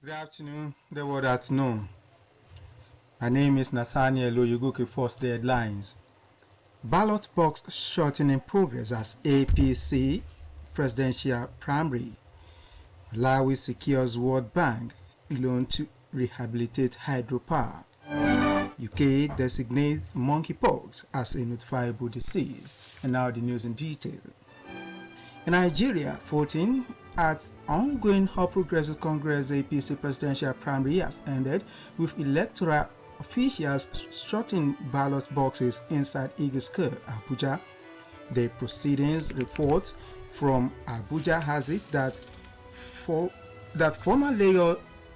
Good afternoon, the world at noon. My name is Nathaniel Oyuguki. First headlines. Ballot box shorting in progress as APC presidential primary. Malawi secures World Bank loan to rehabilitate hydropower. UK designates monkeypox as a notifiable disease. And now the news in detail. In Nigeria, 14 at ongoing All Progressive Congress APC presidential primary has ended with electoral officials sorting ballot boxes inside Eagle Square, Abuja. The proceedings report from Abuja has it that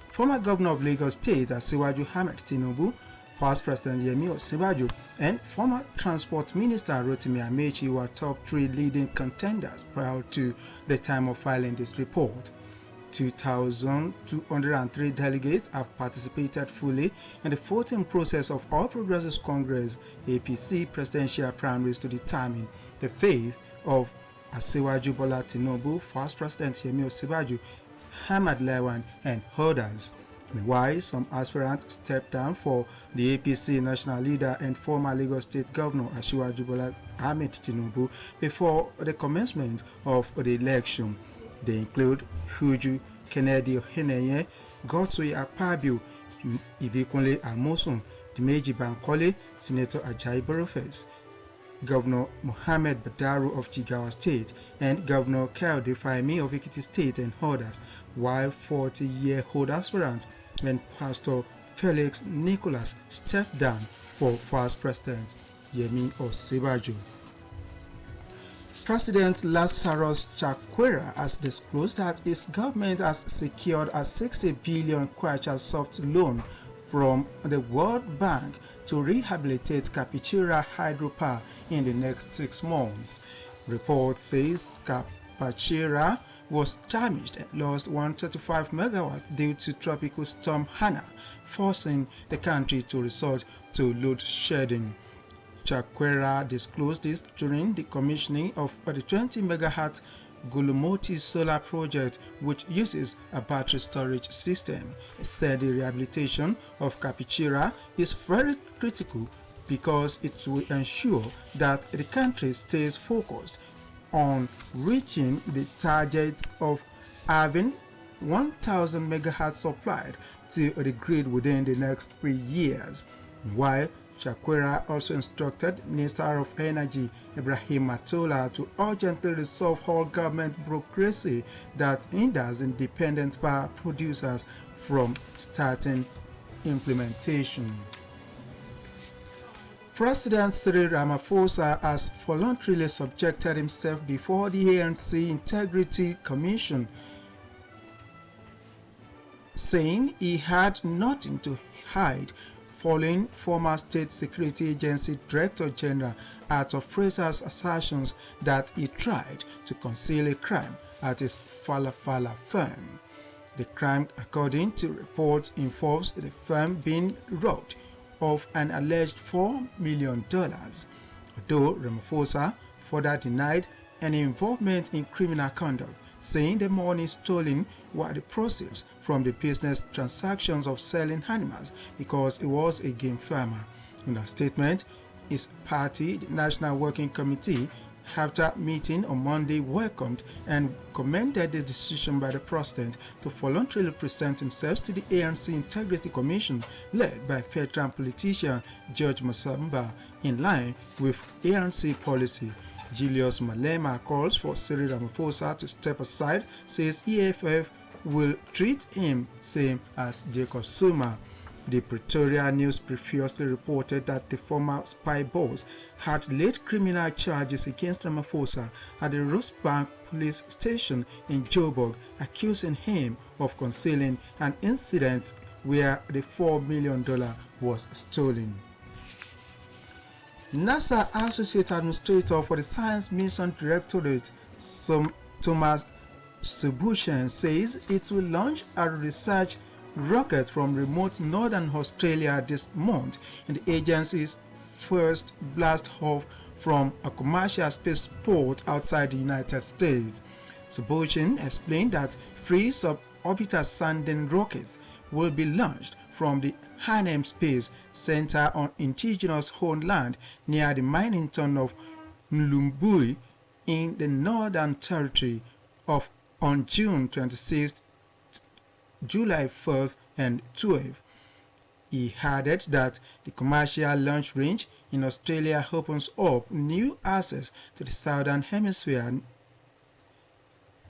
former governor of Lagos State, Asiwaju Ahmed Tinubu, past President Yemi Osinbajo, and former Transport Minister Rotimi Amechi were top 3 leading contenders prior to the time of filing this report. 2,203 delegates have participated fully in the voting process of All Progressives Congress APC presidential primaries to determine the fate of Asiwaju Bola Tinubu, first President Yemi Osinbajo, Ahmad Lawan, and others. Meanwhile, some aspirants stepped down for the APC national leader and former Lagos State Governor Asiwaju Bola Ahmed Tinubu before the commencement of the election. They include Huju Kennedy Oheneye, Godswill Akpabio, Ibikunle Amosun, Dimeji Bankole, Senator Ajayi Boniface, Governor Mohammed Badaru of Jigawa State, and Governor Kayode Fayemi of Ekiti State, and others, while 40-year-old aspirant and Pastor Felix Nicholas stepped down for first President Yemi Osinbajo. President Lazarus Chakwera has disclosed that his government has secured a 60 billion kwacha soft loan from the World Bank to rehabilitate Kapchira hydropower in the next 6 months. Report says Kapchira was damaged and lost 135 megawatts due to tropical storm Hana, forcing the country to resort to load shedding. Chakwera disclosed this during the commissioning of the 20 megahertz Gulumoti solar project, which uses a battery storage system. He said the rehabilitation of Kapchira is very critical because it will ensure that the country stays focused on reaching the target of having 1,000 megahertz supplied to the grid within the next 3 years. While Chakwera also instructed Minister of Energy Ibrahim Matola to urgently resolve all government bureaucracy that hinders independent power producers from starting implementation. President Cyril Ramaphosa has voluntarily subjected himself before the ANC Integrity Commission, saying he had nothing to hide following former State Security Agency Director General Arthur Fraser's assertions that he tried to conceal a crime at his Falafala firm. The crime, according to reports, involves the firm being robbed of an alleged $4 million, although Ramaphosa further denied any involvement in criminal conduct, saying the money stolen were the proceeds from the business transactions of selling animals because he was a game farmer. In a statement, his party, the National Working Committee, after meeting on Monday, welcomed and commended the decision by the president to voluntarily present himself to the ANC Integrity Commission led by veteran politician George Masamba in line with ANC policy. Julius Malema calls for Cyril Ramaphosa to step aside, says EFF will treat him same as Jacob Zuma. The Pretoria News previously reported that the former spy boss had laid criminal charges against Ramaphosa at the Rosebank police station in Joburg, accusing him of concealing an incident where the $4 million was stolen. NASA Associate Administrator for the Science Mission Directorate, Thomas Subushan, says it will launch a research rocket from remote northern Australia this month in the agency's first blast off from a commercial spaceport outside the United States. Subushan explained that 3 orbiter sounding rockets will be launched from the Hanem Space Center on indigenous owned land near the mining town of Mlumbui in the Northern Territory on June 26, July 4th and 12th. He added that the commercial launch range in Australia opens up new access to the Southern Hemisphere,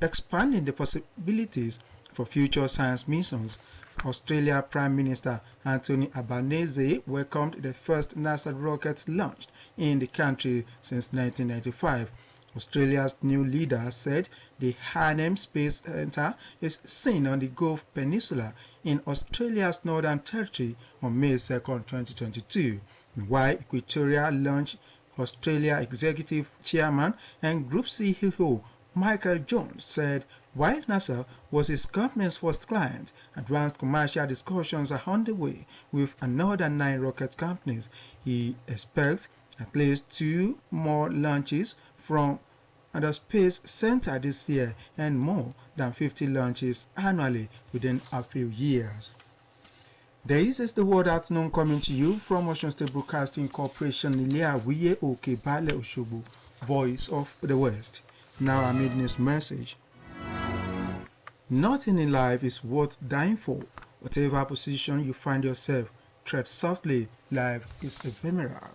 expanding the possibilities for future science missions. Australia Prime Minister Anthony Albanese welcomed the first NASA rocket launched in the country since 1995. Australia's new leader said the Hanem Space Centre is seen on the Gulf Peninsula in Australia's Northern Territory on May 2, 2022, while Equatorial Launch Australia Executive Chairman and Group CEO Michael Jones said while NASA was his company's first client, advanced commercial discussions are underway with another 9 rocket companies. He expects at least 2 more launches from the Space Center this year and more than 50 launches annually within a few years. This is the word at noon coming to you from Ocean State Broadcasting Corporation, Ilea-Wiye Oke-Bale Osogbo, Voice of the West. Now I made this message. Nothing in life is worth dying for. Whatever position you find yourself, tread softly. Life is ephemeral.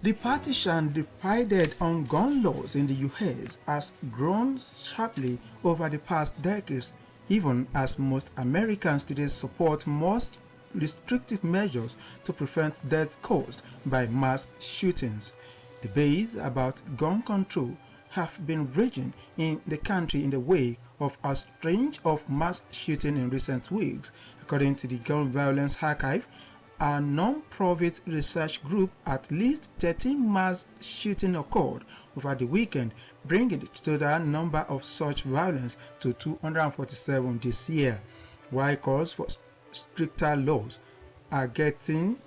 The partition divided on gun laws in the U.S. has grown sharply over the past decades, even as most Americans today support most restrictive measures to prevent deaths caused by mass shootings. Debates about gun control have been raging in the country in the wake of a string of mass shootings in recent weeks. According to the Gun Violence Archive, a non-profit research group, at least 13 mass shootings occurred over the weekend, bringing the total number of such violence to 247 this year. While calls for stricter laws are getting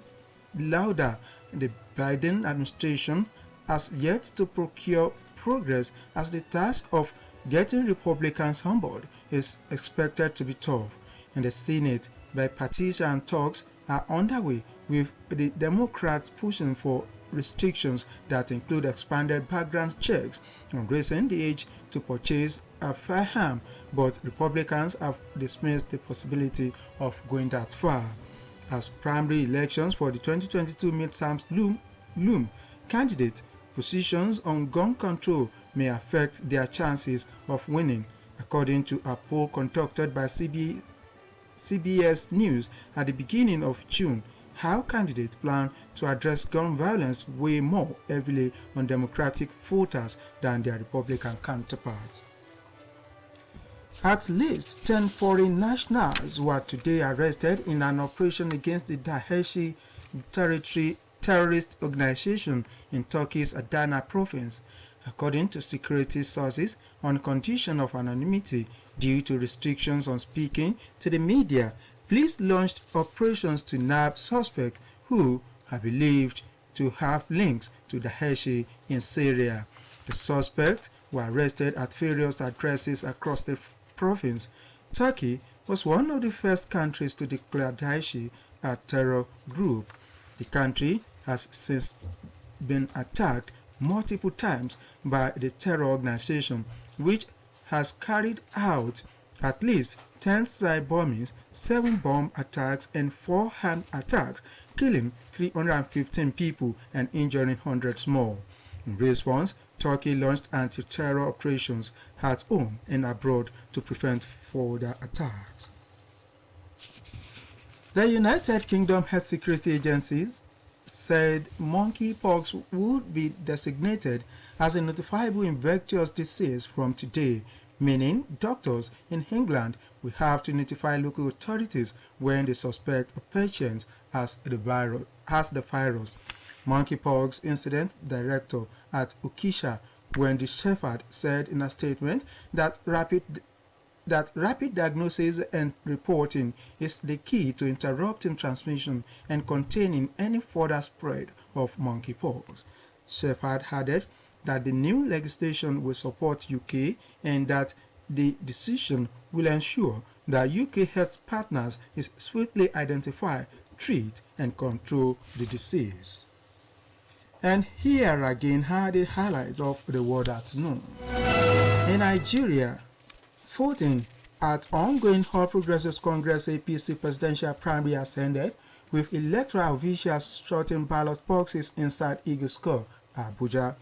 louder, the Biden administration has yet to procure progress as the task of getting Republicans on board is expected to be tough. In the Senate, bipartisan talks are underway with the Democrats pushing for restrictions that include expanded background checks and raising the age to purchase a firearm, but Republicans have dismissed the possibility of going that far. As primary elections for the 2022 midterms loom, candidates' positions on gun control may affect their chances of winning, according to a poll conducted by CBS News at the beginning of June. How candidates plan to address gun violence weigh more heavily on Democratic voters than their Republican counterparts. At least 10 foreign nationals were today arrested in an operation against the Daesh terrorist organization in Turkey's Adana province, according to security sources, on condition of anonymity due to restrictions on speaking to the media. Police launched operations to nab suspects who are believed to have links to Daesh in Syria. The suspects were arrested at various addresses across the province. Turkey was one of the first countries to declare Daesh a terror group. The country has since been attacked multiple times by the terror organization, which has carried out at least 10 side bombings, 7 bomb attacks, and 4 hand attacks, killing 315 people and injuring hundreds more. In response, Turkey launched anti-terror operations at home and abroad to prevent further attacks. The United Kingdom Health Security Agencies said monkeypox would be designated as a notifiable infectious disease from today, meaning doctors in England will have to notify local authorities when they suspect a patient has the virus. Monkeypox Incident Director at Ukisha, Wendy Shepherd, said in a statement that rapid diagnosis and reporting is the key to interrupting transmission and containing any further spread of monkeypox. Shepherd added that the new legislation will support UK and that the decision will ensure that UK health partners is swiftly identify, treat, and control the disease. And here again are the highlights of the world at noon. In Nigeria, voting at ongoing All Progressives Congress APC presidential primary has ended, with electoral officials sorting ballot boxes inside Eagle Square, Abuja.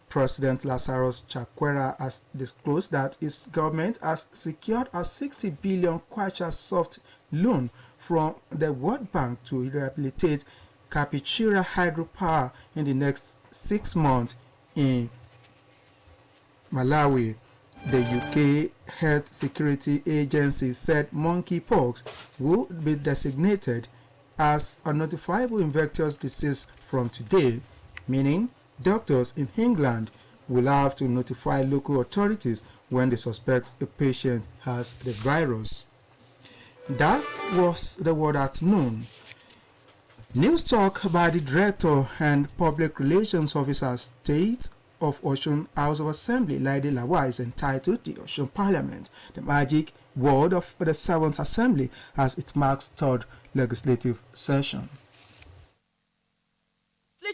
President Lazarus Chakwera has disclosed that his government has secured a 60 billion kwacha soft loan from the World Bank to rehabilitate Kapichira hydropower in the next 6 months in Malawi. The UK Health Security Agency said monkeypox would be designated as a notifiable infectious disease from today, meaning doctors in England will have to notify local authorities when they suspect a patient has the virus. That was the word at noon. News talk by the Director and Public Relations Officer State of Osun House of Assembly, Laide Lawal, is entitled The Osun Parliament, the magic word of the 7th Assembly, as it marks 3rd legislative session.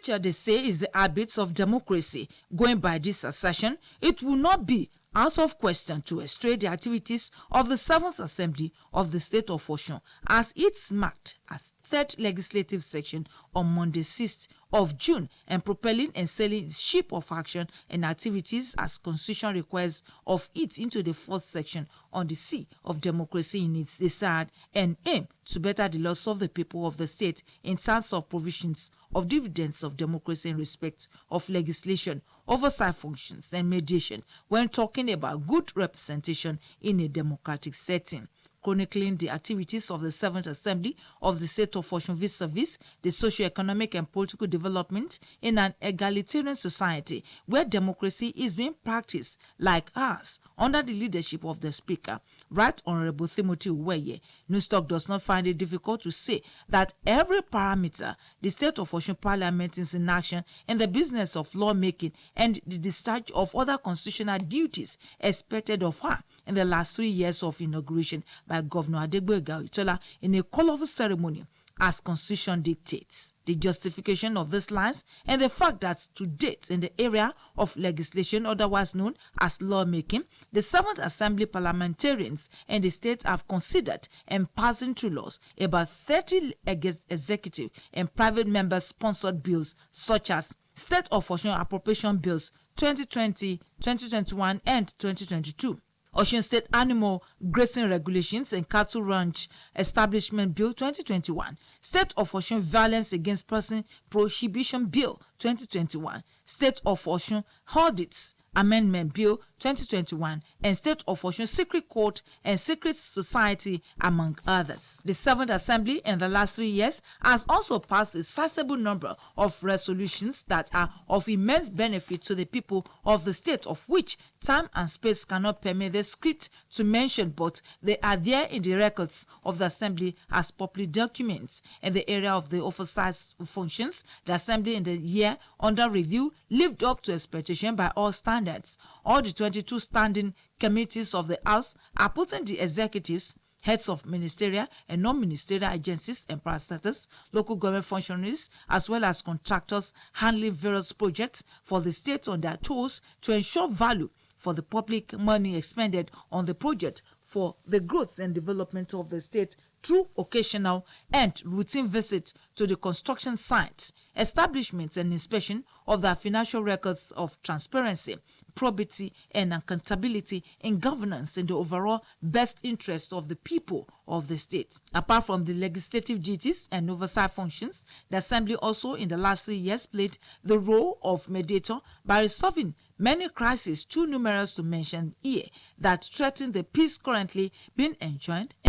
They say is the habits of democracy. Going by this session, it will not be out of question to estray the activities of the 7th Assembly of the State of Osun, as it's marked as 3rd legislative section on Monday 6th of June, and propelling and sailing its ship of action and activities as Constitution requires of it into the 4th section on the sea of democracy in its desire and aim to better the loss of the people of the state in terms of provisions of dividends of democracy in respect of legislation, oversight functions, and mediation when talking about good representation in a democratic setting. Chronicling the activities of the 7th Assembly of the State of Osun vis-a-vis the socio-economic and political development in an egalitarian society where democracy is being practiced like ours under the leadership of the Speaker, Right Honorable Timothy Uweye. Newstalk does not find it difficult to say that every parameter the State of Osun Parliament is in action in the business of lawmaking and the discharge of other constitutional duties expected of her in the last 3 years of inauguration by Governor Adegboyega Oyetola in a colorful ceremony as Constitution dictates. The justification of these lines and the fact that to date in the area of legislation, otherwise known as lawmaking, the 7th Assembly parliamentarians and the state have considered and passing through laws about 30 executive and private member-sponsored bills such as State of Osun Appropriation Bills 2020, 2021 and 2022. Osun State Animal Grazing Regulations and Cattle Ranch Establishment Bill 2021, State of Osun Violence Against Person Prohibition Bill 2021, State of Osun Audits Amendment Bill 2021, and State of Osun Secret Court and Secret Society, among others. The 7th Assembly in the last 3 years has also passed a sizable number of resolutions that are of immense benefit to the people of the state, of which time and space cannot permit the script to mention, but they are there in the records of the Assembly as public documents. In the area of the oversight functions, the Assembly in the year under review lived up to expectation by all standards. All the 22 standing committees of the House are putting the executives, heads of ministerial and non-ministerial agencies and parastatals, local government functionaries, as well as contractors handling various projects for the state on their toes to ensure value for the public money expended on the project for the growth and development of the state through occasional and routine visits to the construction sites, establishments, and inspection of the financial records of transparency, probity, and accountability in governance in the overall best interest of the people of the state. Apart from the legislative duties and oversight functions, the Assembly also in the last 3 years played the role of mediator by resolving many crises too numerous to mention here that threaten the peace currently being enjoyed